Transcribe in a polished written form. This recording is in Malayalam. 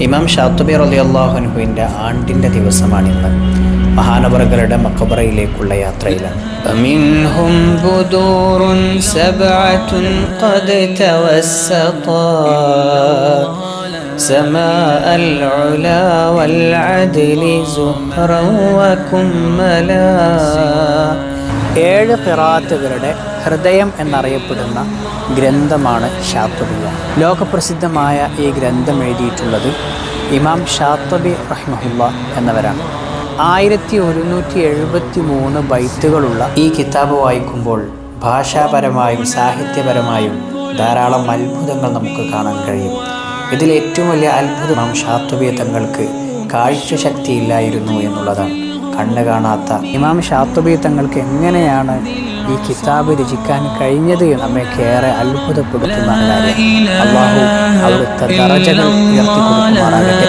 ഇമാം ഷാത്തുബി റളിയല്ലാഹു അൻഹുവിൻ്റെ ആണ്ടിൻ്റെ ദിവസമാണിന്ന്. മഹാനവറുകളുടെ മഖബറയിലേക്കുള്ള യാത്രയിലാണ്. മിൻഹും ബുദൂറുൻ സബ്അത്തുൻ ഖദ് തവസ്സതാ സമാഅൽ ഉലാ വൽ അദ്ലി സുഹ്റൻ വകുമ്മലാ. 7 ഖിറാഅത്തുകളുടെ ഹൃദയം എന്നറിയപ്പെടുന്ന ഗ്രന്ഥമാണ് ഷാത്തുബിയ. ലോകപ്രസിദ്ധമായ ഈ ഗ്രന്ഥം എഴുതിയിട്ടുള്ളത് ഇമാം ഷാത്തുബി റഹിമഹുല്ലാ എന്നവരാണ്. 1173 ബൈത്തുകളുള്ള ഈ കിതാബ് വായിക്കുമ്പോൾ ഭാഷാപരമായും സാഹിത്യപരമായും ധാരാളം അത്ഭുതങ്ങൾ നമുക്ക് കാണാൻ കഴിയും. ഇതിൽ ഏറ്റവും വലിയ അത്ഭുതം ഷാത്തുബി തങ്ങൾക്ക് കാഴ്ചശക്തി ഇല്ലായിരുന്നു എന്നുള്ളതാണ്. കണ്ണ് കാണാത്ത ഇമാം ഷാത്തുബി തങ്ങൾക്ക് എങ്ങനെയാണ് ഈ കിതാബ് രചിക്കാൻ കഴിഞ്ഞത് നമ്മൾക്ക് ഏറെ അത്ഭുതപ്പെടുത്തുന്ന കാര്യം. അല്ലാഹു അവിടുത്തെ ദറജകൾ ഉയർത്തി കൊടുക്കുമാറാകട്ടെ.